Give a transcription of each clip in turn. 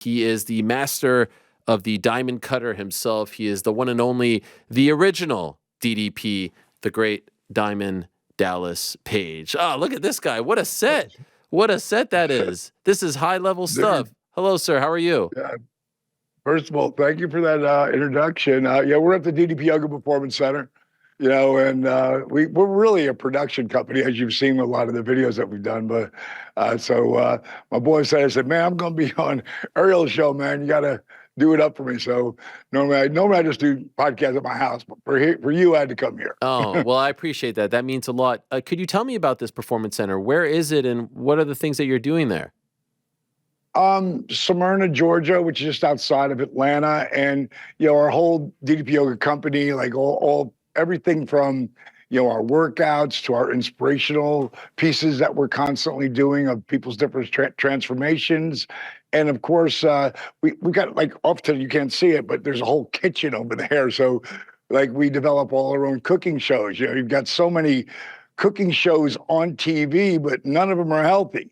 He is the master of the diamond cutter himself. He is the one and only, the original DDP, the great Diamond Dallas Page. Oh, look at this guy. What a set. What a set that is. This is high-level stuff. Hello, sir. How are you? Yeah. First of all, thank you for that introduction. Yeah, we're at the DDP Yoga Performance Center, and we're really a production company, as you've seen with a lot of the videos that we've done. But my boy said, I said, man, I'm going to be on Ariel's show, man. You got to do it up for me. So normally I just do podcasts at my house, but for you, I had to come here. Oh, well, I appreciate that. That means a lot. Could you tell me about this Performance Center? Where is it, and what are the things that you're doing there? Smyrna, Georgia, which is just outside of Atlanta, and our whole DDP Yoga company, like all everything from our workouts to our inspirational pieces that we're constantly doing of people's different transformations, and of course we got like off to, you can't see it, but there's a whole kitchen over there. So like we develop all our own cooking shows. You've got so many cooking shows on TV, but none of them are healthy.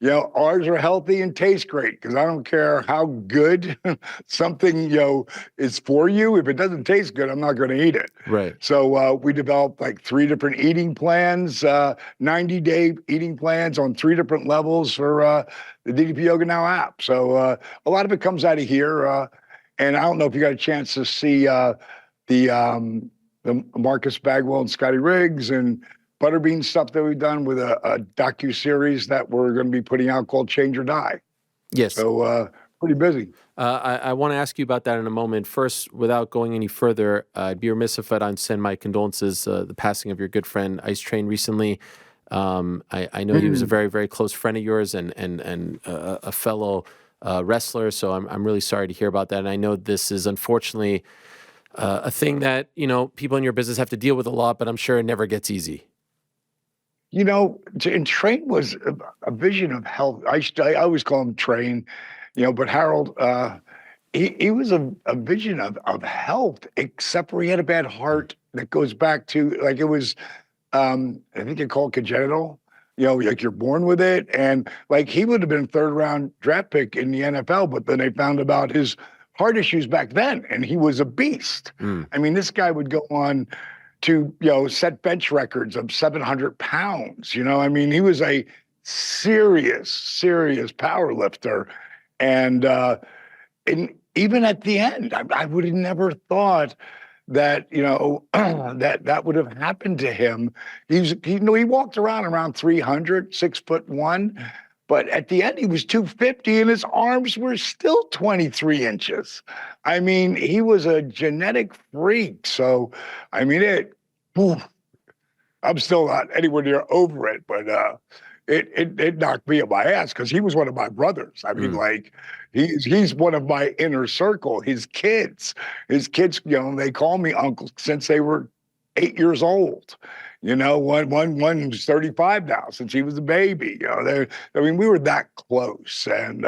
Ours are healthy and taste great, because I don't care how good something, is for you. If it doesn't taste good, I'm not going to eat it. Right. So we developed like 3 different eating plans, 90-day eating plans on 3 different levels for the DDP Yoga Now app. So a lot of it comes out of here. And I don't know if you got a chance to see the Marcus Bagwell and Scotty Riggs and Butterbean stuff that we've done with a docu-series that we're going to be putting out called Change or Die. Yes. So pretty busy. I want to ask you about that in a moment. First, without going any further, I'd be remiss if I don't send my condolences, the passing of your good friend Ice Train recently. I know he was a very, very close friend of yours and a fellow wrestler, so I'm really sorry to hear about that. And I know this is unfortunately a thing that, people in your business have to deal with a lot, but I'm sure it never gets easy. And Train was a vision of health. I always call him Train, but Harold, he was a vision of health, except for he had a bad heart that goes back to, like, it was, I think they call it congenital, like you're born with it. And like he would have been 3rd round draft pick in the NFL, but then they found about his heart issues back then, and he was a beast. I mean, this guy would go on to, set bench records of 700 pounds. I mean, he was a serious power lifter. And even at the end, I would have never thought that, that would have happened to him. He walked around 300, 6'1", but at the end he was 250 and his arms were still 23 inches. I mean, he was a genetic freak. So, I mean, I'm still not anywhere near over it, but it knocked me on my ass, because he was one of my brothers. I mean, like he's one of my inner circle. His kids, they call me uncle since they were 8 years old. One's 35 now, since he was a baby. We were that close. And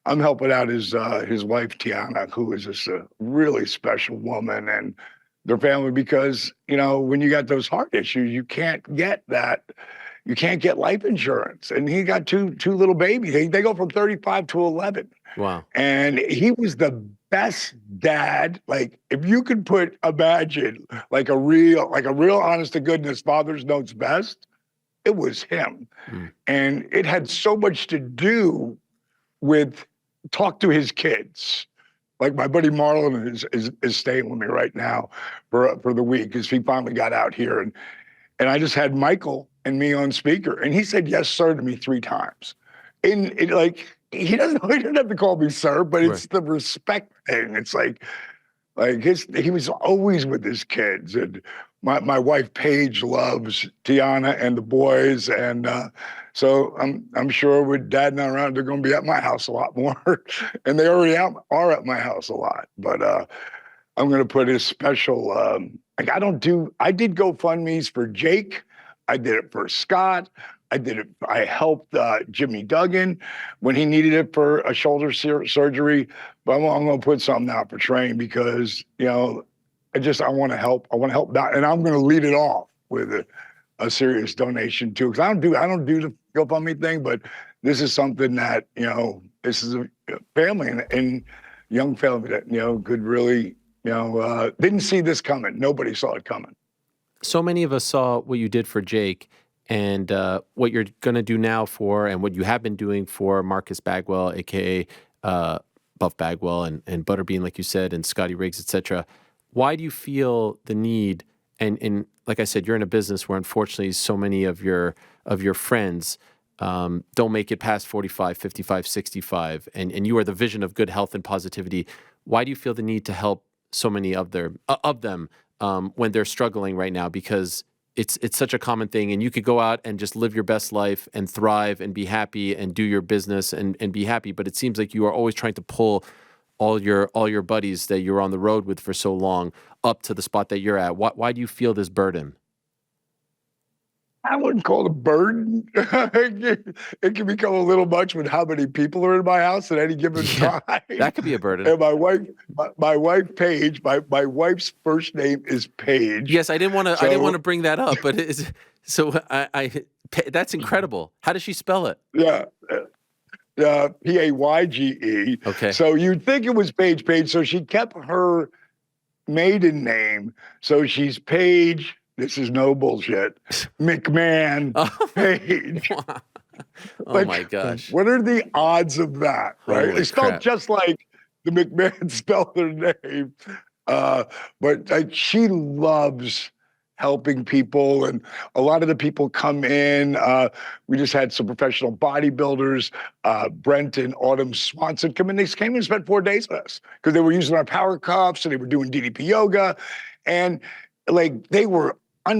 I'm helping out his wife Tiana, who is just a really special woman, and their family, because when you got those heart issues, you can't get life insurance. And he got two little babies. They go from 35 to 11. Wow. And he was the best dad. Like, if you could imagine like a real honest to goodness father's knows best, it was him. And it had so much to do with talk to his kids. Like, my buddy Marlon is staying with me right now for the week, because he finally got out here, and I just had Michael and me on speaker, and he said yes sir to me 3 times. And he doesn't have to call me sir, but it's the respect thing. It's like he was always with his kids, and my wife Paige loves Tiana and the boys, and so I'm sure with Dad not around, they're going to be at my house a lot more, and they already are at my house a lot. But I'm going to put his special. I did GoFundMe's for Jake. I did it for Scott. I helped Jimmy Duggan when he needed it for a shoulder surgery. But I'm going to put something out for Train, because I want to help. I want to help out, and I'm going to lead it off with a serious donation too, because I don't do the GoFundMe thing, but this is something that this is family and young family that, could really, didn't see this coming. Nobody saw it coming. So many of us saw what you did for Jake and what you're going to do now for, and what you have been doing for Marcus Bagwell, aka Buff Bagwell, and Butterbean, like you said, and Scotty Riggs, etc. Why do you feel the need? And like I said, you're in a business where unfortunately so many of your friends don't make it past 45, 55, 65, and you are the vision of good health and positivity. Why do you feel the need to help so many of them when they're struggling right now? Because it's such a common thing, and you could go out and just live your best life and thrive and be happy and do your business and be happy. But it seems like you are always trying to pull all your buddies that you're on the road with for so long up to the spot that you're at. Why do you feel this burden? I wouldn't call it a burden. It can become a little much with how many people are in my house at any given time. That could be a burden. And my wife Paige, my wife's first name is Paige. Yes, I didn't want to bring that up, but that's incredible. How does she spell it? Yeah. Payge. Okay. So you'd think it was Paige. So she kept her maiden name. So she's Paige. This is no bullshit. McMahon Page. Oh my gosh. What are the odds of that, right? Holy It's spelled crap. just like the McMahon spelled their name. But she loves helping people, and a lot of the people come in. We just had some professional bodybuilders, Brent and Autumn Swanson, come in. They came in and spent 4 days with us because they were using our power cuffs and they were doing DDP yoga. And like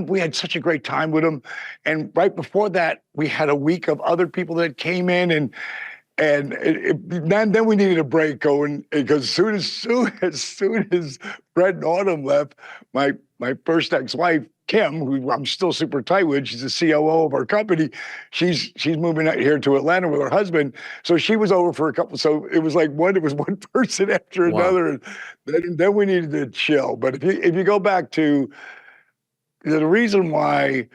we had such a great time with them. And right before that, we had a week of other people that came in, and then we needed a break going, because as soon as Brett and Autumn left, my first ex-wife, Kim, who I'm still super tight with, she's the COO of our company. She's moving out here to Atlanta with her husband. So she was over for a couple. So it was like one person after another. And then we needed to chill. But if you go back to the reason why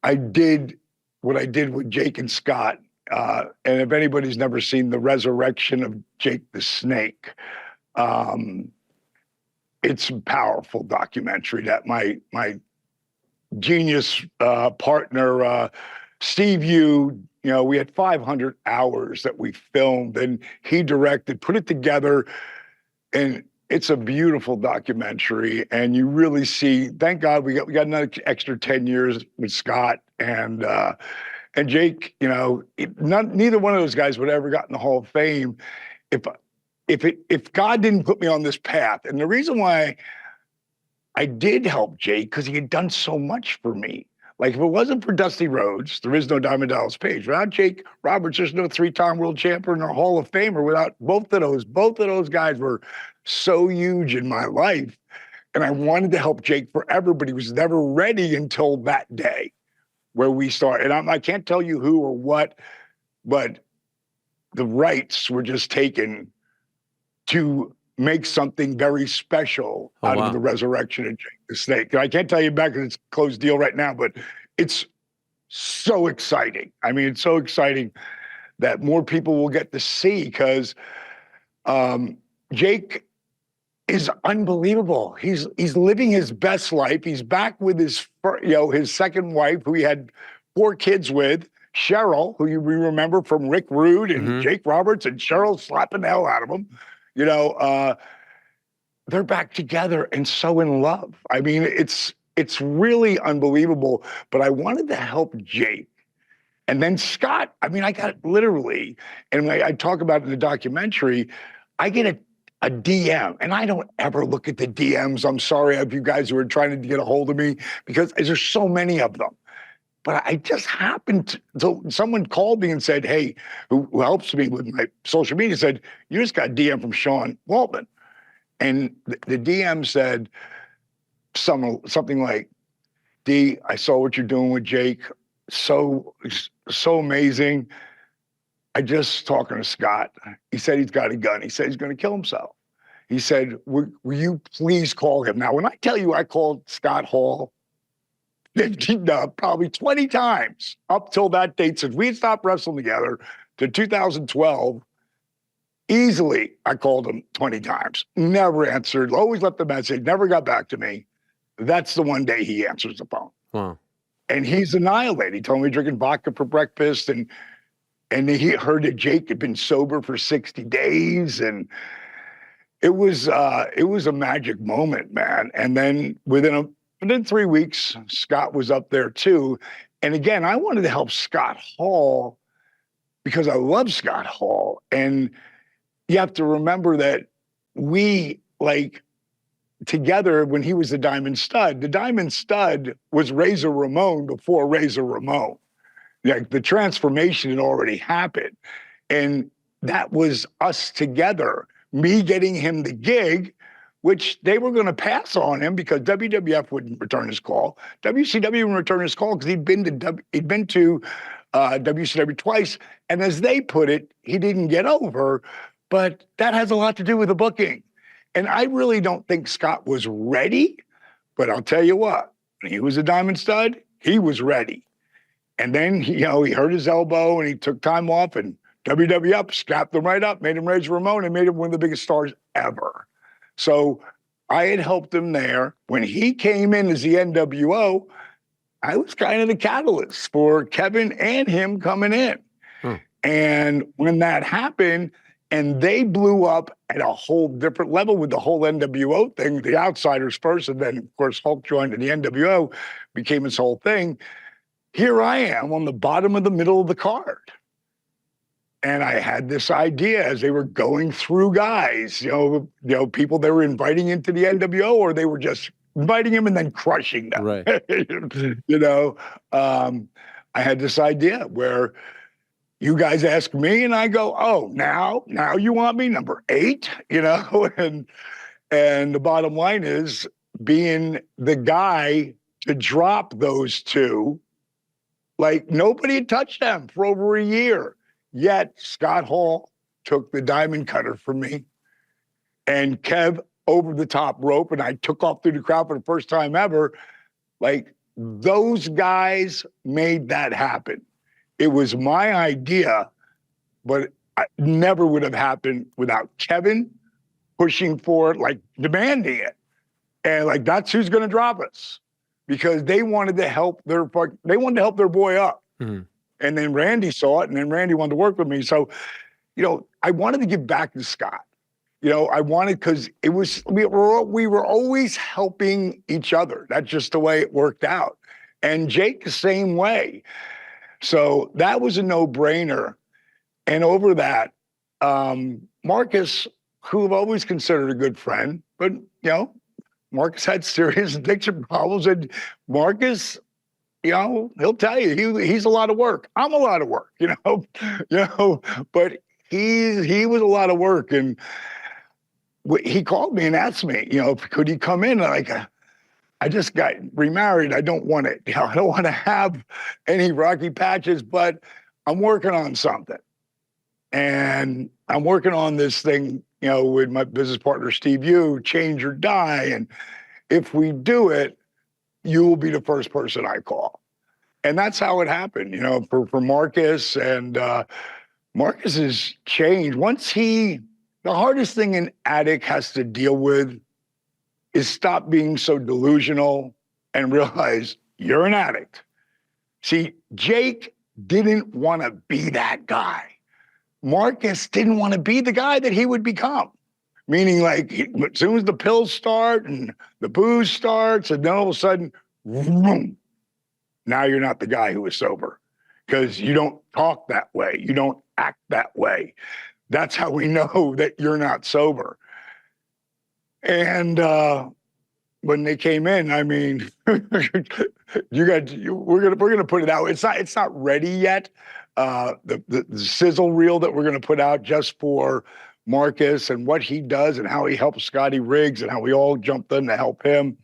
I did what I did with Jake and Scott, and if anybody's never seen The Resurrection of Jake the Snake, it's a powerful documentary that my genius partner, Steve Yu, we had 500 hours that we filmed, and he directed, put it together, and it's a beautiful documentary. And you really see, thank God we got another extra 10 years with Scott and Jake. Neither one of those guys would ever got in the Hall of Fame if God didn't put me on this path. And the reason why I did help Jake, because he had done so much for me. Like, if it wasn't for Dusty Rhodes, there is no Diamond Dallas Page. Without Jake Roberts, there's no 3-time world champion or Hall of Famer. Without both of those guys were so huge in my life. And I wanted to help Jake forever, but he was never ready until that day where we started. And I can't tell you who or what, but the rights were just taken to make something very special out of The Resurrection of Jake the Snake. And I can't tell you back because it's a closed deal right now, but it's so exciting. I mean, it's so exciting that more people will get to see, because Jake is unbelievable. He's living his best life. He's back with his second wife, who he had 4 kids with, Cheryl, who we remember from Rick Rude and Jake Roberts, and Cheryl slapping the hell out of him. They're back together and so in love. I mean, it's really unbelievable. But I wanted to help Jake. And then Scott, I mean, I got literally, and I talk about it in the documentary, I get a DM, and I don't ever look at the DMs. I'm sorry of you guys who are trying to get a hold of me, because there's so many of them. But I just happened to someone called me and said, hey, who helps me with my social media, said, you just got a DM from Sean Waltman. And the DM said something like, D, I saw what you're doing with Jake. So amazing. I just talking to Scott. He said he's got a gun. He said he's going to kill himself. He said, will you please call him? Now, when I tell you I called Scott Hall probably 20 times up till that date, since we had stopped wrestling together, to 2012, Easily, I called him 20 times, never answered, always left a message, never got back to me. That's the one day he answers the phone. Wow. And he's annihilated. He told me drinking vodka for breakfast, and he heard that Jake had been sober for 60 days. And it was a magic moment, man. And then within 3 weeks, Scott was up there too. And again, I wanted to help Scott Hall because I love Scott Hall. And you have to remember that we, like, together when he was the Diamond Stud was Razor Ramon before Razor Ramon. Like, the transformation had already happened. And that was us together, me getting him the gig, which they were going to pass on him because WWF wouldn't return his call. WCW wouldn't return his call because he'd been to WCW twice. And as they put it, he didn't get over. But that has a lot to do with the booking. And I really don't think Scott was ready. But I'll tell you what, when he was a Diamond Stud, he was ready. And then, he hurt his elbow and he took time off, and WWF strapped him right up, made him Razor Ramon, and made him one of the biggest stars ever. So I had helped him there. When he came in as the NWO, I was kind of the catalyst for Kevin and him coming in. And when that happened, and they blew up at a whole different level with the whole NWO thing, the Outsiders first, and then, of course, Hulk joined and the NWO became his whole thing. Here I am on the bottom of the middle of the card. And I had this idea as they were going through guys, people they were inviting into the NWO, or they were just inviting them and then crushing them. Right. I had this idea where you guys ask me and I go, oh, now you want me number 8, and the bottom line is being the guy to drop those two. Like, nobody had touched them for over a year. Yet Scott Hall took the diamond cutter from me, and Kev over the top rope, and I took off through the crowd for the first time ever. Like, those guys made that happen. It was my idea, but it never would have happened without Kevin pushing for it, like demanding it. And like, that's who's going to drop us, because they wanted to help their boy up. Mm-hmm. And then Randy saw it, and then Randy wanted to work with me. So, I wanted to give back to Scott. I wanted, because we were always helping each other. That's just the way it worked out. And Jake the same way. So that was a no-brainer. And over that, Marcus, who I've always considered a good friend, but, Marcus had serious addiction problems. And Marcus, he'll tell you, he's a lot of work. I'm a lot of work, but he was a lot of work. And he called me and asked me, could he come in? Like, I just got remarried. I don't want to, I don't want to have any rocky patches, but I'm working on something. And I'm working on this thing, with my business partner, Steve Yu, Change or Die. And if we do it, you will be the first person I call. And that's how it happened, for Marcus. And Marcus has changed. The hardest thing an addict has to deal with is stop being so delusional and realize you're an addict. See, Jake didn't want to be that guy. Marcus didn't want to be the guy that he would become. Meaning, like, as soon as the pills start and the booze starts, and then all of a sudden, vroom, now you're not the guy who was sober, because you don't talk that way. You don't act that way. That's how we know that you're not sober. And when they came in, I mean, we're gonna put it out. It's not ready yet. The sizzle reel that we're gonna put out just for Marcus and what he does and how he helps Scotty Riggs and how we all jumped in to help him.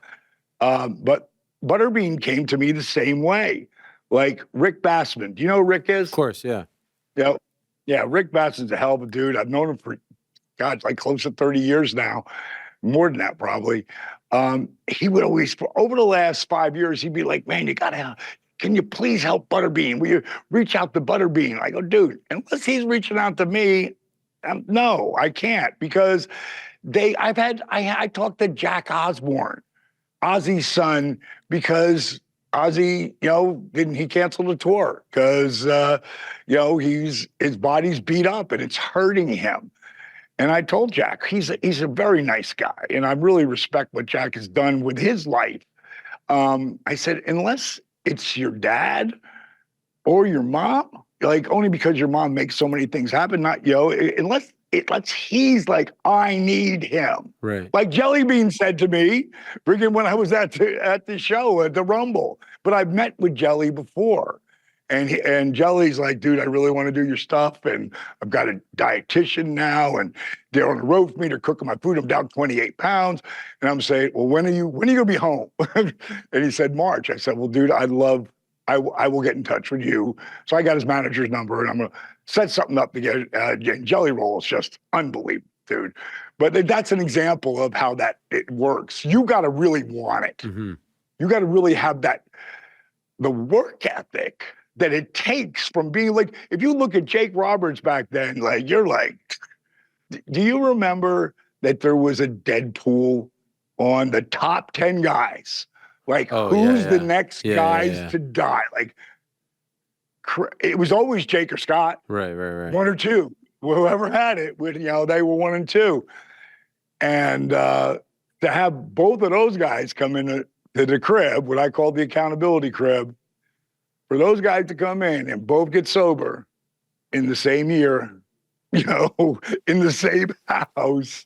But Butterbean came to me the same way. Like Rick Bassman. Do you know who Rick is? Of course, yeah. Yeah, Rick Bassman's a hell of a dude. I've known him for, like close to 30 years now. More than that, probably. He would always, over the last 5 years, he'd be like, man, can you please help Butterbean? Will you reach out to Butterbean? I go, dude, unless he's reaching out to me, no, I can't, because I talked to Jack Osborne, Ozzy's son, because Ozzy, he canceled the tour because, his body's beat up and it's hurting him. And I told Jack, he's a very nice guy, and I really respect what Jack has done with his life. I said, unless it's your dad or your mom, like, only because your mom makes so many things happen, not, unless he's like, I need him. Right. Like Jelly Bean said to me, freaking when I was at the show, at the Rumble. But I've met with Jelly before. And Jelly's like, dude, I really want to do your stuff. And I've got a dietitian now, and they're on the road for me. They're cooking my food. I'm down 28 pounds. And I'm saying, well, when are you gonna be home? And he said, March. I said, well, dude, I will get in touch with you. So I got his manager's number, and I'm gonna set something up to get Jelly Roll. Is just unbelievable, dude. But that's an example of how it works. You got to really want it. Mm-hmm. You got to really have the work ethic that it takes from being like, if you look at Jake Roberts back then, like, you're like, do you remember that there was a Deadpool on the top 10 guys? Like, who's the next guys to die? Like, it was always Jake or Scott. Right. One or two. Whoever had it, they were 1 and 2. And to have both of those guys come in to the crib, what I call the accountability crib, for those guys to come in and both get sober in the same year, in the same house,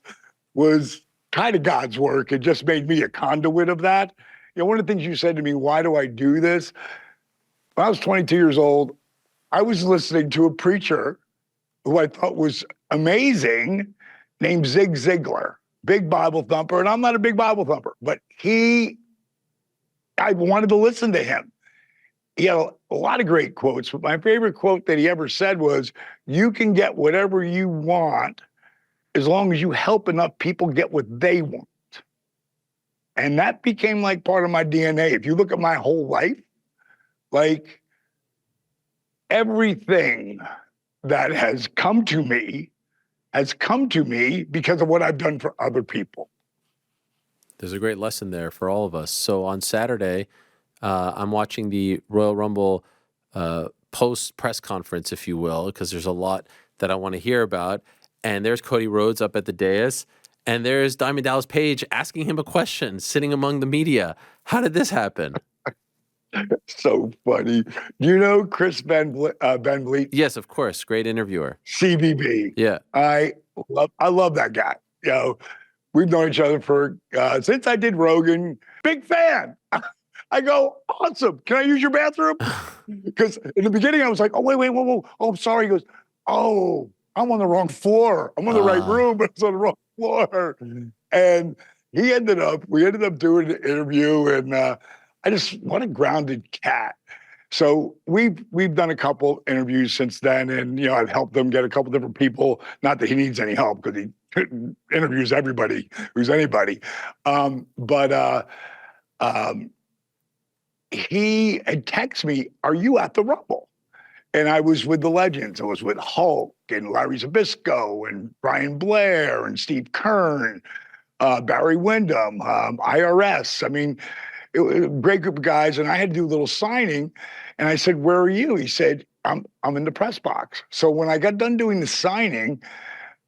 was kind of God's work. It just made me a conduit of that. One of the things you said to me, why do I do this? When I was 22 years old, I was listening to a preacher who I thought was amazing, named Zig Ziglar, big Bible thumper. And I'm not a big Bible thumper, but I wanted to listen to him. He had a lot of great quotes, but my favorite quote that he ever said was, you can get whatever you want as long as you help enough people get what they want. And that became like part of my DNA. If you look at my whole life, like, everything that has come to me because of what I've done for other people. There's a great lesson there for all of us. So on Saturday, I'm watching the Royal Rumble post press conference, if you will, because there's a lot that I want to hear about. And there's Cody Rhodes up at the dais, and there's Diamond Dallas Page asking him a question, sitting among the media. How did this happen? So funny. Do you know Chris Ben Bleet? Yes, of course. Great interviewer. CBB. Yeah. I love that guy. We've known each other for since I did Rogan. Big fan. I go, awesome. Can I use your bathroom? Because in the beginning I was like, oh, wait, whoa. Oh, I'm sorry. He goes, oh, I'm on the wrong floor. I'm on the right room, but it's on the wrong floor. And we ended up doing an interview, and what a grounded cat. So we've done a couple interviews since then, and I've helped him get a couple different people. Not that he needs any help, because he interviews everybody who's anybody. But he had texted me, "Are you at the Rumble?" And I was with the legends. I was with Hulk and Larry Zbyszko and Brian Blair and Steve Kern, Barry Windham, IRS. I mean, it was a great group of guys, and I had to do a little signing. And I said, "Where are you?" He said, I'm in the press box." So when I got done doing the signing,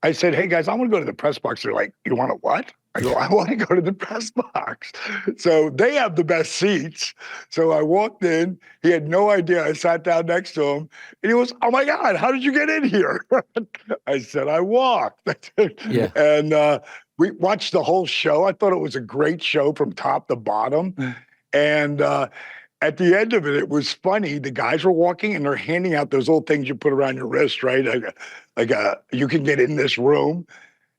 I said, "Hey guys, I want to go to the press box." They're like, "You want to what?" I go, "I want to go to the press box." So they have the best seats. So I walked in. He had no idea. I sat down next to him, and he goes, "Oh my God, how did you get in here?" I said, "I walked." Yeah. And we watched the whole show. I thought it was a great show from top to bottom. And at the end of it, it was funny. The guys were walking, and they're handing out those little things you put around your wrist, right? You can get in this room.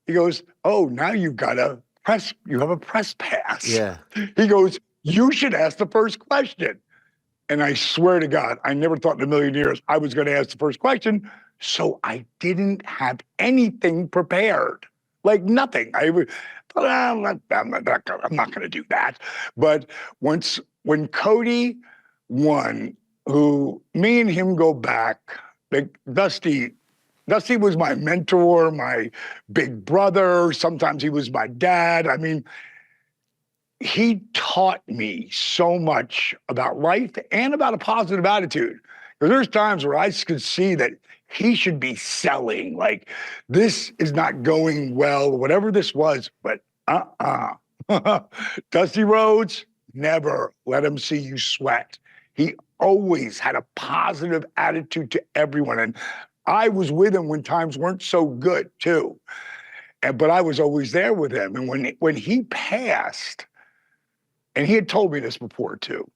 He goes, "Oh, now you have a press pass." Yeah. He goes, "You should ask the first question." And I swear to God, I never thought in a million years I was going to ask the first question. So I didn't have anything prepared, like nothing. I thought, I'm not going to do that. But when Cody won, who me and him go back, like Dusty Dusty was my mentor, my big brother. Sometimes he was my dad. I mean, he taught me so much about life and about a positive attitude. Because there's times where I could see that he should be selling, like, this is not going well, whatever this was, but Dusty Rhodes, never let him see you sweat. He always had a positive attitude to everyone. And I was with him when times weren't so good, too. But I was always there with him. And when he passed, and he had told me this before, too,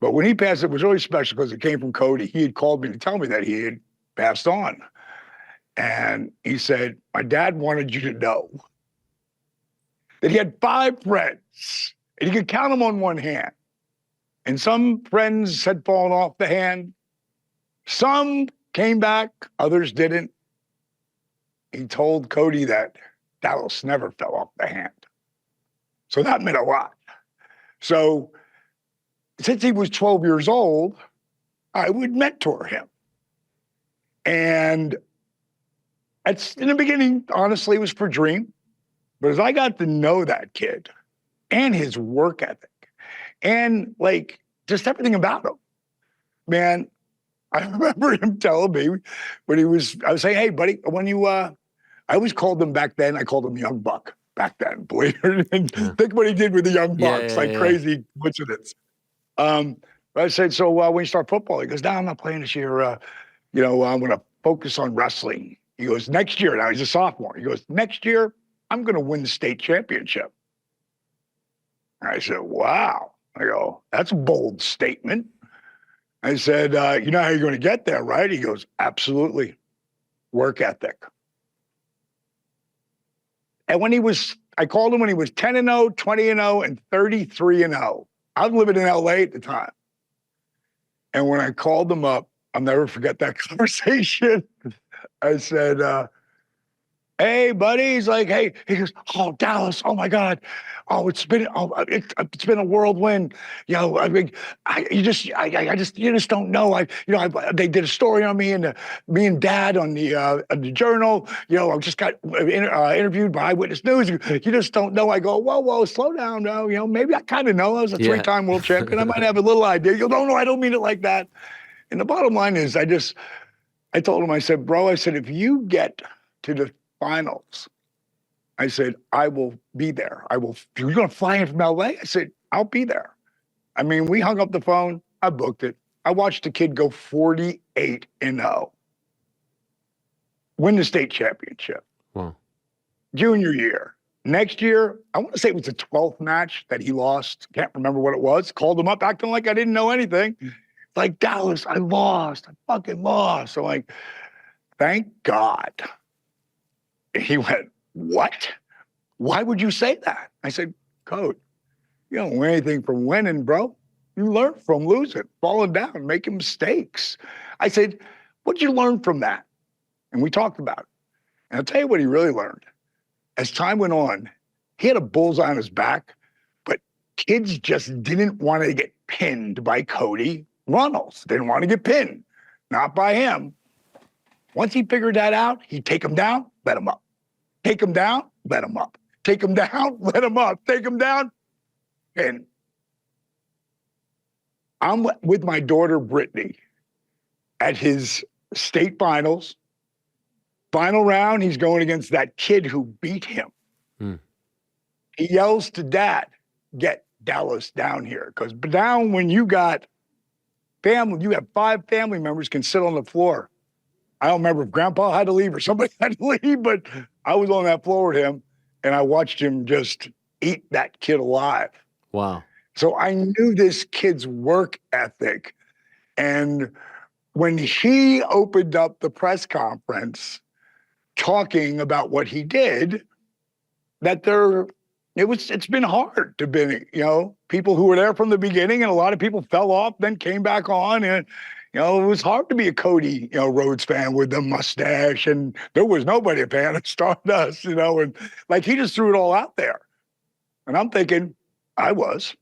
but when he passed, it was really special because it came from Cody. He had called me to tell me that he had passed on. And he said, my dad wanted you to know that he had 5 friends, and he could count them on one hand. And some friends had fallen off the hand. Some came back, others didn't. He told Cody that Dallas never fell off the hand. So that meant a lot. So since he was 12 years old, I would mentor him. And in the beginning, honestly, it was for Dream. But as I got to know that kid and his work ethic and like just everything about him, man, I remember him telling me when I was saying, hey, buddy, when you, I always called him back then, I called him Young Buck back then, believe it or not. Think what he did with the Young Bucks, crazy coincidence. I said, so when you start football, he goes, no, I'm not playing this year. I'm going to focus on wrestling. He goes, next year, now he's a sophomore. He goes, next year, I'm going to win the state championship. I said, wow. I go, that's a bold statement. I said, you know how you're going to get there, right? He goes, absolutely. Work ethic. And I called him when he was 10-0, 20-0, and 33-0. I was living in LA at the time. And when I called him up, I'll never forget that conversation. I said, hey, buddy. He's like, hey. He goes, oh, Dallas. Oh my God. Oh, it's been a whirlwind. You know, I mean, you just don't know. They did a story on me and Dad on the Journal. You know, I just got interviewed by Eyewitness News. You just don't know. I go, whoa, slow down. No, you know, maybe I kind of know. I was a 3-time world champion. I might have a little idea. You go, no, I don't mean it like that. And the bottom line is, I told him, I said, bro, if you get to the finals, I said, I will be there. You're going to fly in from LA? I said, I'll be there. I mean, we hung up the phone. I booked it. I watched the kid go 48-0, win the state championship. Wow. Junior year. Next year, I want to say it was the 12th match that he lost. Can't remember what it was. Called him up acting like I didn't know anything. Like, Dallas, I lost. I fucking lost. So like, thank God. He went, what? Why would you say that? I said, Code, you don't win anything from winning, bro. You learn from losing, falling down, making mistakes. I said, what'd you learn from that? And we talked about it. And I'll tell you what he really learned. As time went on, he had a bullseye on his back, but kids just didn't want to get pinned by Cody Rhodes. Didn't want to get pinned, not by him. Once he figured that out, he'd take him down, let him up. Take him down, let him up. Take him down, let him up. Take him down. And I'm with my daughter, Brittany, at his state finals. Final round, he's going against that kid who beat him. He yells to Dad, get Dallas down here. Because down when you got family, you have 5 family members can sit on the floor. I don't remember if Grandpa had to leave or somebody had to leave, but I was on that floor with him, and I watched him just eat that kid alive. Wow. So I knew this kid's work ethic. And when he opened up the press conference talking about what he did, it's been hard to be, people who were there from the beginning, and a lot of people fell off, then came back on, and it was hard to be a Cody, Rhodes fan with the mustache, and there was nobody a fan of Stardust, and like he just threw it all out there. And I'm thinking, I was,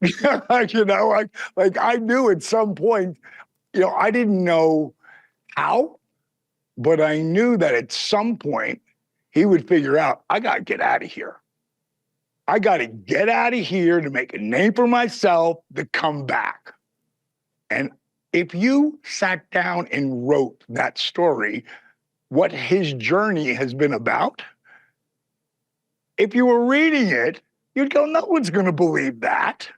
like I knew at some point, I didn't know how, But I knew that at some point he would figure out, I got to get out of here. I got to get out of here to make a name for myself to come back. And if you sat down and wrote that story, what his journey has been about, if you were reading it, you'd go, no one's going to believe that.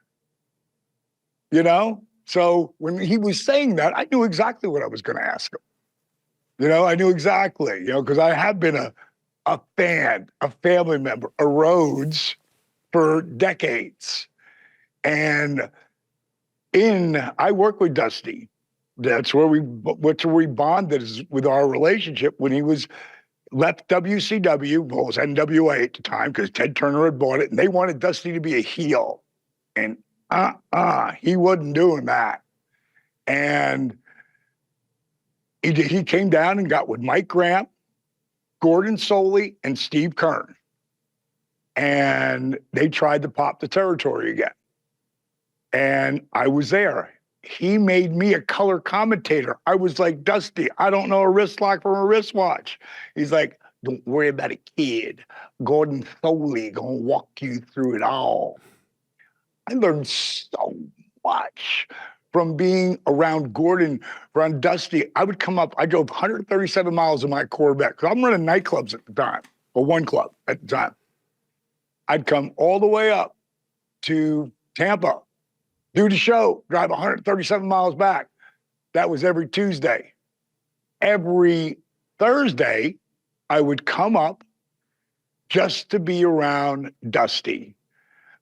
You know? So when he was saying that, I knew exactly what I was going to ask him. You know, I knew exactly, you know, because I have been a fan, a family member, a Rhodes for decades. And I work with Dusty. That's where we bonded with our relationship when he left WCW, well, it was NWA at the time because Ted Turner had bought it, and they wanted Dusty to be a heel. And he wasn't doing that. And he came down and got with Mike Graham, Gordon Soley, and Steve Kern. And they tried to pop the territory again. And I was there. He made me a color commentator. I was like, Dusty, I don't know a wrist lock from a wristwatch. He's like, don't worry about a kid. Gordon Soley gonna walk you through it all. I learned so much from being around Gordon, around Dusty. I would come up, I drove 137 miles in my Corvette, because I'm running nightclubs at the time, or one club at the time. I'd come all the way up to Tampa, do the show, drive 137 miles back. That was every Tuesday. Every Thursday, I would come up just to be around Dusty.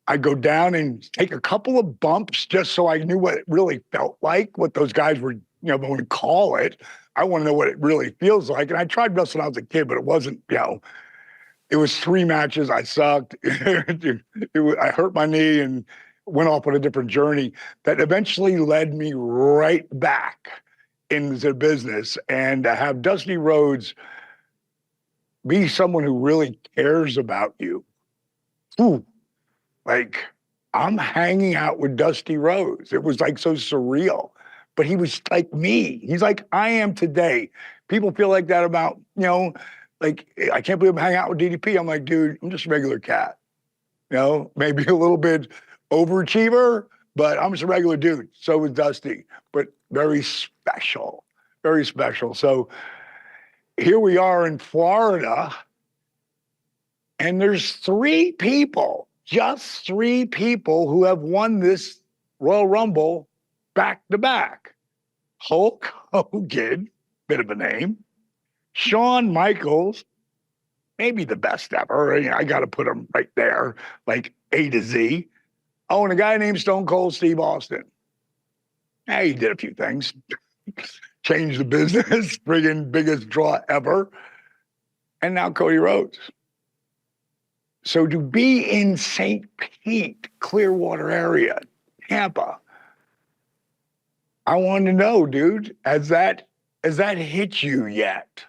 I'd go down and take a couple of bumps just so I knew what it really felt like, what those guys were, going to call it. I want to know what it really feels like. And I tried wrestling when I was a kid, but it wasn't, it was 3 matches. I sucked. I hurt my knee and went off on a different journey that eventually led me right back into business. And to have Dusty Rhodes be someone who really cares about you. Ooh, like, I'm hanging out with Dusty Rhodes. It was like so surreal. But he was like me. He's like I am today. People feel like that about, like, I can't believe I'm hanging out with DDP. I'm like, dude, I'm just a regular cat. Maybe a little bit overachiever, but I'm just a regular dude. So was Dusty, but very special, very special. So here we are in Florida, and there's 3 people, just 3 people who have won this Royal Rumble back to back. Hulk Hogan, bit of a name. Shawn Michaels, maybe the best ever. I got to put him right there, like A to Z. Oh, and a guy named Stone Cold Steve Austin. He did a few things. Changed the business, friggin' biggest draw ever. And now Cody Rhodes. So to be in St. Pete, Clearwater area, Tampa, I wanted to know, dude, has that hit you yet?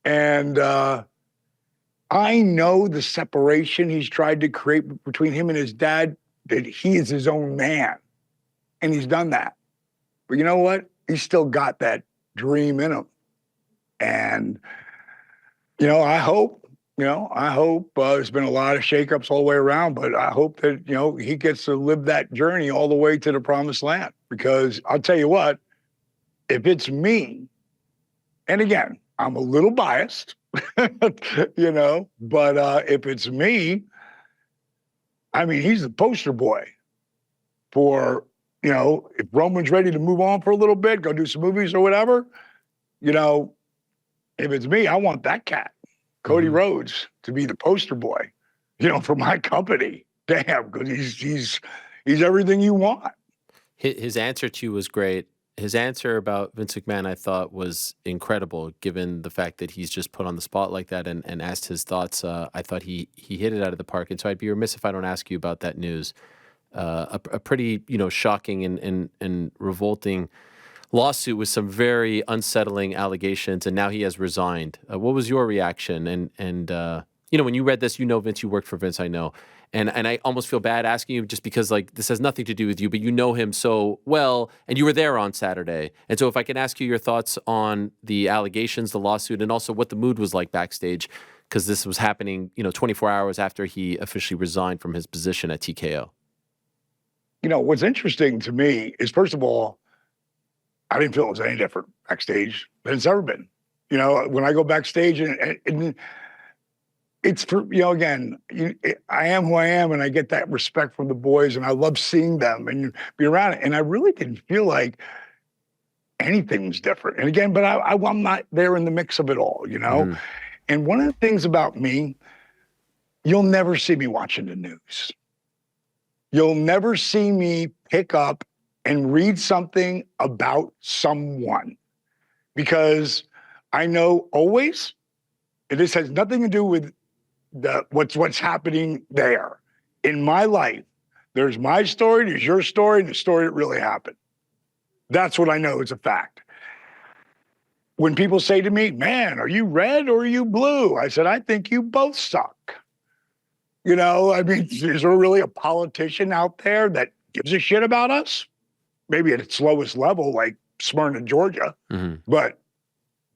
And I know the separation he's tried to create between him and his dad, that he is his own man. And he's done that. But you know what? He's still got that dream in him. And, I hope there's been a lot of shakeups all the way around, but I hope that, he gets to live that journey all the way to the promised land. Because I'll tell you what, if it's me, and again, I'm a little biased, but if it's me, I mean, he's the poster boy for, if Roman's ready to move on for a little bit, go do some movies or whatever, if it's me, I want that cat, Cody Rhodes, to be the poster boy, for my company. Damn, because he's everything you want. His answer to you was great. His answer about Vince McMahon, I thought, was incredible, given the fact that he's just put on the spot like that and asked his thoughts. I thought he hit it out of the park. And so I'd be remiss if I don't ask you about that news. A pretty, shocking and revolting lawsuit with some very unsettling allegations, and now he has resigned. What was your reaction? And when you read this, Vince, you worked for Vince, I know. And I almost feel bad asking you just because like this has nothing to do with you, but you know him so well and you were there on Saturday. And so if I can ask you your thoughts on the allegations, the lawsuit, and also what the mood was like backstage, because this was happening, 24 hours after he officially resigned from his position at TKO. What's interesting to me is, first of all, I didn't feel it was any different backstage than it's ever been. When I go backstage and it's for, again, I am who I am and I get that respect from the boys and I love seeing them and be around it. And I really didn't feel like anything was different. And again, but I'm not there in the mix of it all, Mm-hmm. And one of the things about me, you'll never see me watching the news. You'll never see me pick up and read something about someone because I know always, and this has nothing to do with what's happening there. In my life, there's my story, there's your story, and the story that really happened. That's what I know is a fact. When people say to me, man, are you red or are you blue? I said, I think you both suck. Is there really a politician out there that gives a shit about us? Maybe at its lowest level, like Smyrna, Georgia. Mm-hmm. But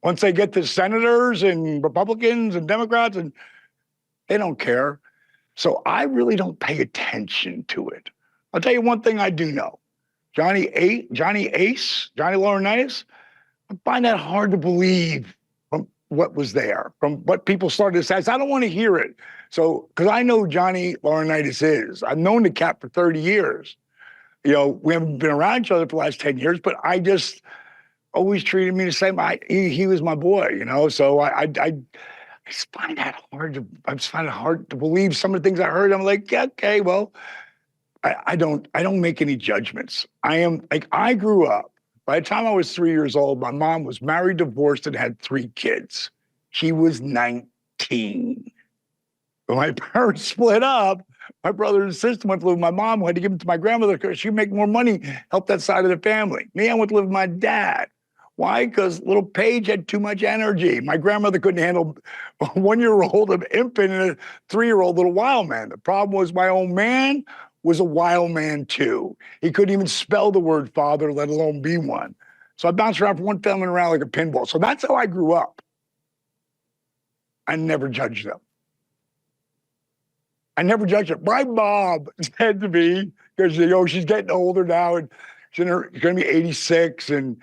once they get to senators and Republicans and Democrats, and they don't care. So I really don't pay attention to it. I'll tell you one thing I do know. Johnny Laurinaitis, I find that hard to believe from what was there, from what people started to say. I don't want to hear it. So, because I know who Johnny Laurinaitis is. I've known the cat for 30 years. We haven't been around each other for the last 10 years, but I just always treated me the same. He was my boy, so I just find that hard to believe some of the things I heard. I'm like, yeah, okay, well, I don't make any judgments. I grew up, by the time I was 3 years old, my mom was married, divorced, and had 3 kids. She was 19. When my parents split up, my brother and sister went to live with my mom, who had to give them to my grandmother because she'd make more money, help that side of the family. Me, I went to live with my dad. Why? Because little Paige had too much energy. My grandmother couldn't handle a 1-year-old, an infant, and a 3-year-old little wild man. The problem was my old man was a wild man too. He couldn't even spell the word father, let alone be one. So I bounced around from one family around like a pinball. So that's how I grew up. I never judged them. I never judged her. My mom said to me, because she's getting older now and she's going to be 86 and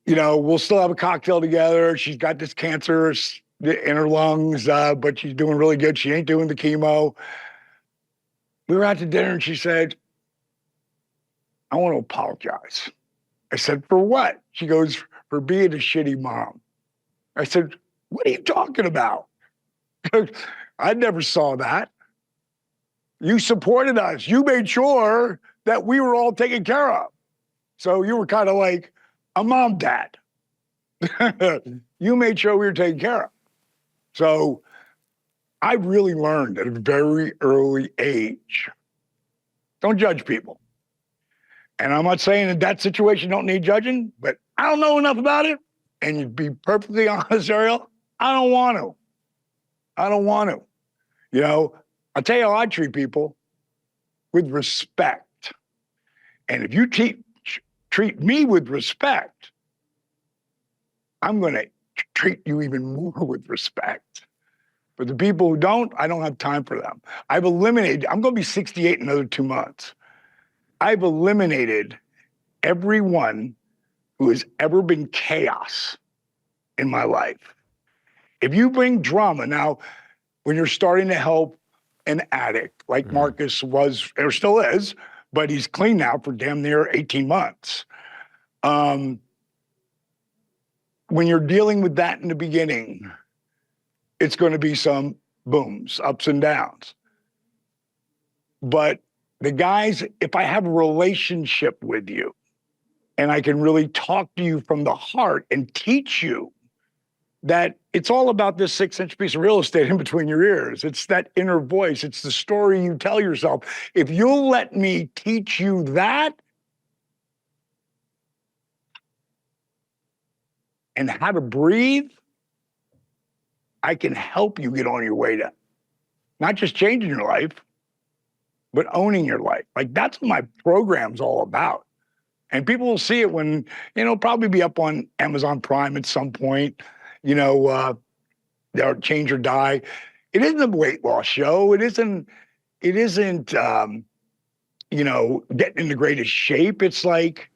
we'll still have a cocktail together. She's got this cancer in her lungs, but she's doing really good. She ain't doing the chemo. We were out to dinner and she said, I want to apologize. I said, for what? She goes, for being a shitty mom. I said, what are you talking about? I never saw that. You supported us. You made sure that we were all taken care of. So you were kind of like a mom dad. You made sure we were taken care of. So I really learned at a very early age, don't judge people. And I'm not saying that situation don't need judging, but I don't know enough about it. And to be perfectly honest, Ariel, I don't want to. I'll tell you how I treat people, with respect. And if you treat me with respect, I'm going to treat you even more with respect. For the people who don't, I don't have time for them. I'm going to be 68 in another 2 months. I've eliminated everyone who has ever been chaos in my life. If you bring drama, now, when you're starting to help an addict, like Marcus was, or still is, but he's clean now for damn near 18 months. When you're dealing with that in the beginning, it's going to be some booms, ups and downs. But the guys, if I have a relationship with you and I can really talk to you from the heart and teach you that it's all about this 6-inch piece of real estate in between your ears. It's that inner voice. It's the story you tell yourself. If you'll let me teach you that and how to breathe, I can help you get on your way to not just changing your life, but owning your life. Like that's what my program's all about. And people will see it when, probably be up on Amazon Prime at some point, they'll Change or Die. It isn't a weight loss show. It isn't getting in the greatest shape. It's like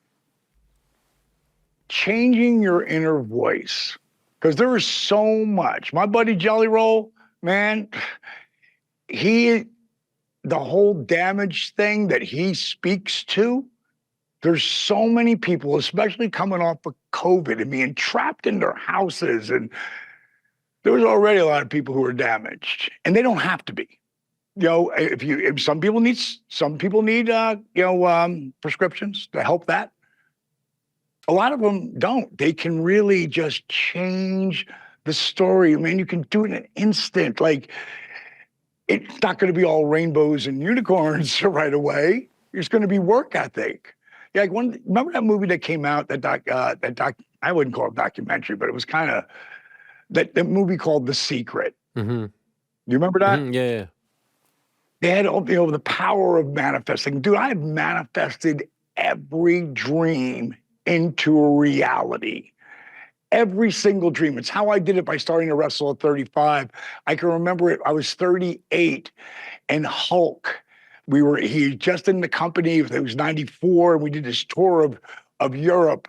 changing your inner voice. Because there is so much. My buddy Jelly Roll, man, the whole damage thing that he speaks to, there's so many people, especially coming off of COVID and being trapped in their houses. And there was already a lot of people who were damaged, and they don't have to be. If some people need prescriptions to help that. A lot of them don't. They can really just change the story. I mean, you can do it in an instant. Like, it's not going to be all rainbows and unicorns right away. It's going to be work ethic. Yeah, remember that movie that came out, I wouldn't call it documentary, but it was kind of that movie called The Secret. Mm-hmm. You remember that? Mm-hmm. Yeah. They had the power of manifesting. Dude, I have manifested every dream into a reality. Every single dream. It's how I did it by starting to wrestle at 35. I can remember it. I was 38, and Hulk, he just in the company, it was 94, and we did this tour of Europe,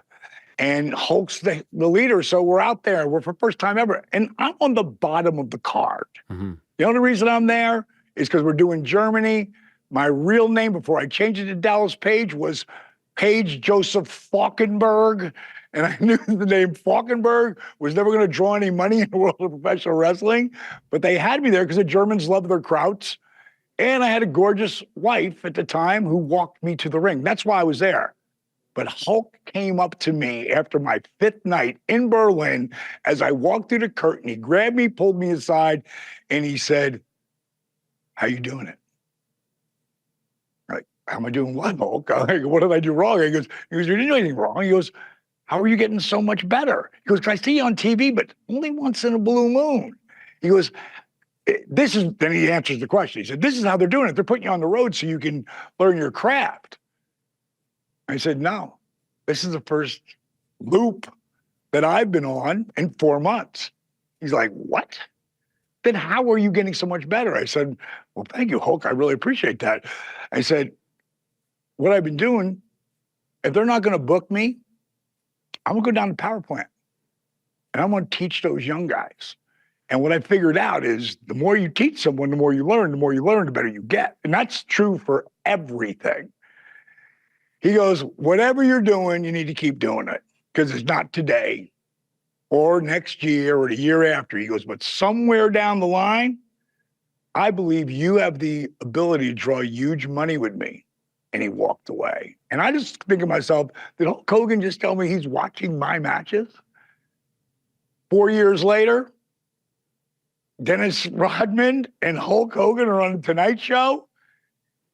and Hulk's the leader. So we're out there. We're for the first time ever. And I'm on the bottom of the card. Mm-hmm. The only reason I'm there is because we're doing Germany. My real name before I changed it to Dallas Page was Page Joseph Falkenberg. And I knew the name Falkenberg was never going to draw any money in the world of professional wrestling. But they had me there because the Germans love their krauts. And I had a gorgeous wife at the time who walked me to the ring. That's why I was there. But Hulk came up to me after my 5th night in Berlin as I walked through the curtain. He grabbed me, pulled me aside, and he said, "How you doing it?" Like, "How am I doing what, Hulk?" I'm like, "What did I do wrong?" He goes, "You didn't do anything wrong." He goes, "How are you getting so much better?" He goes, "'Cause I see you on TV, but only once in a blue moon." He goes, then he answers the question. He said, "This is how they're doing it. They're putting you on the road so you can learn your craft." I said, "No, this is the first loop that I've been on in 4 months." He's like, "What? Then how are you getting so much better?" I said, "Well, thank you, Hulk. I really appreciate that." I said, "What I've been doing, if they're not going to book me, I'm going to go down to power plant and I'm going to teach those young guys. And what I figured out is the more you teach someone, the more you learn, the better you get." And that's true for everything. He goes, "Whatever you're doing, you need to keep doing it because it's not today or next year or the year after." He goes, "But somewhere down the line, I believe you have the ability to draw huge money with me." And he walked away. And I just think to myself, did Hulk Hogan just tell me he's watching my matches? 4 years later, Dennis Rodman and Hulk Hogan are on the Tonight Show,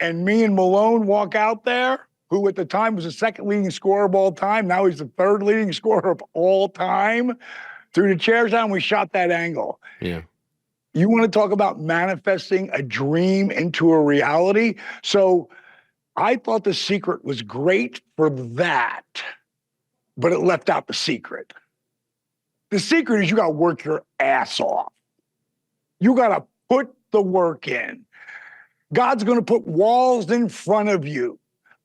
and me and Malone walk out there, who at the time was the 2nd leading scorer of all time. Now he's the 3rd leading scorer of all time. Threw the chairs down, we shot that angle. Yeah. You want to talk about manifesting a dream into a reality? So I thought The Secret was great for that, but it left out the secret. The secret is you got to work your ass off. You got to put the work in. God's going to put walls in front of you.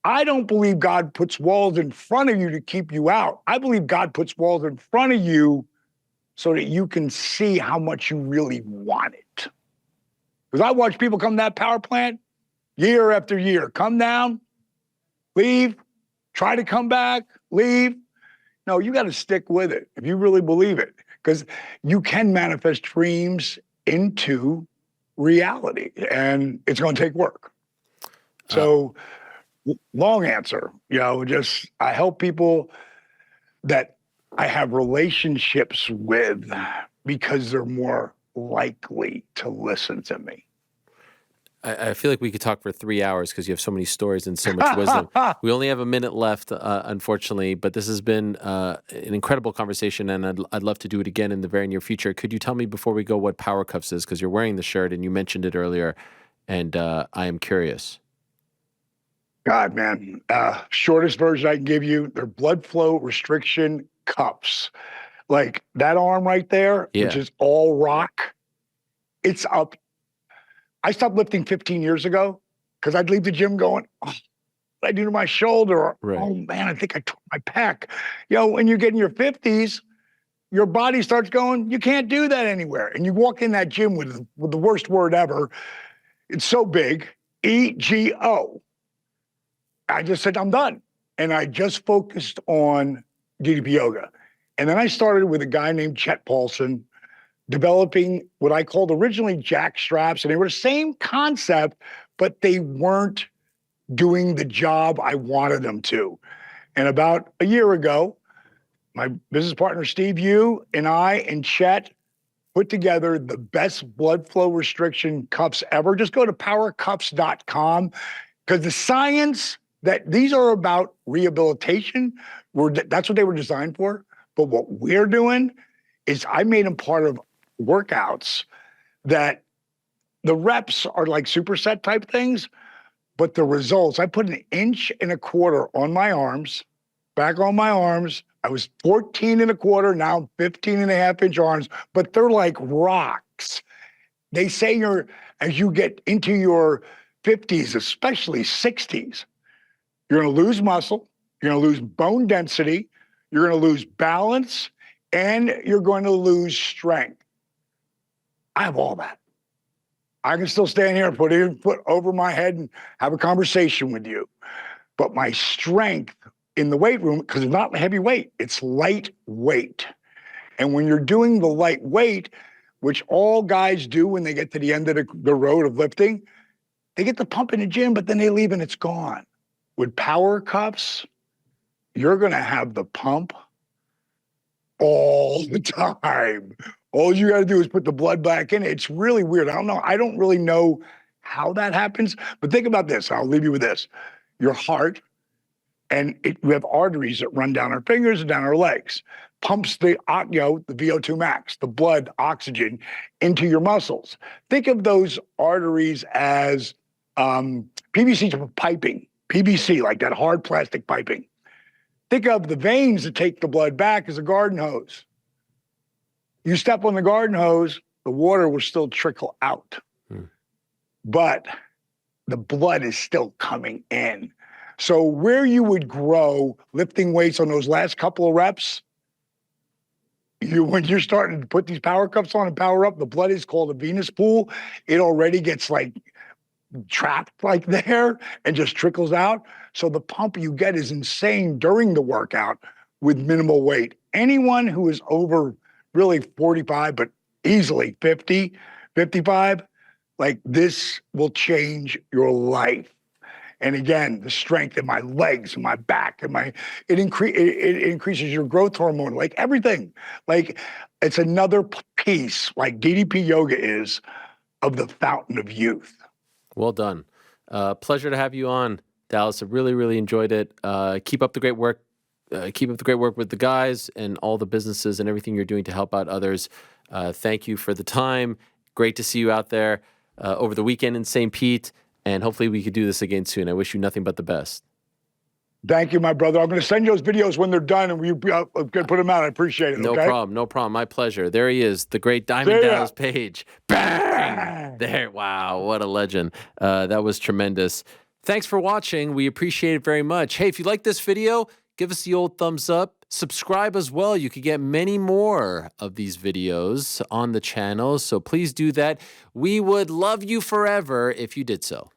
I don't believe God puts walls in front of you to keep you out. I believe God puts walls in front of you so that you can see how much you really want it. Because I watch people come to that power plant year after year, come down, leave, try to come back, leave. No, you got to stick with it if you really believe it, because you can manifest dreams into reality, and it's going to take work. So long answer, just I help people that I have relationships with because they're more likely to listen to me. I feel like we could talk for 3 hours because you have so many stories and so much wisdom. We only have a minute left, unfortunately, but this has been an incredible conversation, and I'd love to do it again in the very near future. Could you tell me before we go what Power Cuffs is? Because you're wearing the shirt and you mentioned it earlier, and I am curious. God, man. Shortest version I can give you, they're blood flow restriction cups. Like that arm right there, which Yeah. is all rock, it's up. I stopped lifting 15 years ago because I'd leave the gym going, oh, what did I do to my shoulder? Or, Right. oh man, I think I tore my pec. When you get in your 50s, your body starts going, you can't do that anywhere. And you walk in that gym with the worst word ever. It's so big, EGO. I just said, I'm done. And I just focused on DDP yoga. And then I started with a guy named Chet Paulson, developing what I called originally jack straps. And they were the same concept, but they weren't doing the job I wanted them to. And about a year ago, my business partner, Steve Yu, and I and Chet put together the best blood flow restriction cups ever. Just go to powercups.com because the science that these are about rehabilitation, that's what they were designed for. But what we're doing is I made them part of workouts that the reps are like superset type things, but the results, I put 1.25 inches on my arms, back on my arms. I was 14.25, now I'm 15.5 inch arms, but they're like rocks. They say as you get into your 50s, especially 60s, you're going to lose muscle, you're going to lose bone density, you're going to lose balance, and you're going to lose strength. I have all that. I can still stand here and put it over my head and have a conversation with you. But my strength in the weight room, because it's not heavy weight, it's lightweight. And when you're doing the lightweight, which all guys do when they get to the end of the road of lifting, they get the pump in the gym, but then they leave and it's gone. With power cups, you're going to have the pump all the time. All you got to do is put the blood back in. It's really weird. I don't really know how that happens, but think about this. I'll leave you with this. Your heart, and we have arteries that run down our fingers and down our legs, pumps the VO2 max, the blood, oxygen into your muscles. Think of those arteries as PVC piping, PVC, like that hard plastic piping. Think of the veins that take the blood back as a garden hose. You step on the garden hose, the water will still trickle out, but the blood is still coming in. So where you would grow lifting weights on those last couple of reps, when you're starting to put these power cups on and power up, the blood is called a venous pool. It already gets like trapped like there and just trickles out. So the pump you get is insane during the workout with minimal weight. Anyone who is over really 45, but easily 50, 55, like this will change your life. And again, the strength in my legs and my back and it increases your growth hormone, like everything. Like it's another piece, like DDP yoga is, of the fountain of youth. Well done. Pleasure to have you on, Dallas. I really, really enjoyed it. Keep up the great work. Keep up the great work with the guys and all the businesses and everything you're doing to help out others. Thank you for the time. Great to see you out there over the weekend in St. Pete. And hopefully we could do this again soon. I wish you nothing but the best. Thank you, my brother. I'm going to send you those videos when they're done, and we're going to put them out. I appreciate it. No okay? problem. No problem. My pleasure. There he is, the great Diamond Dallas Page. Bang! There. Wow, what a legend. That was tremendous. Thanks for watching. We appreciate it very much. Hey, if you like this video, give us the old thumbs up. Subscribe as well. You could get many more of these videos on the channel, so please do that. We would love you forever if you did so.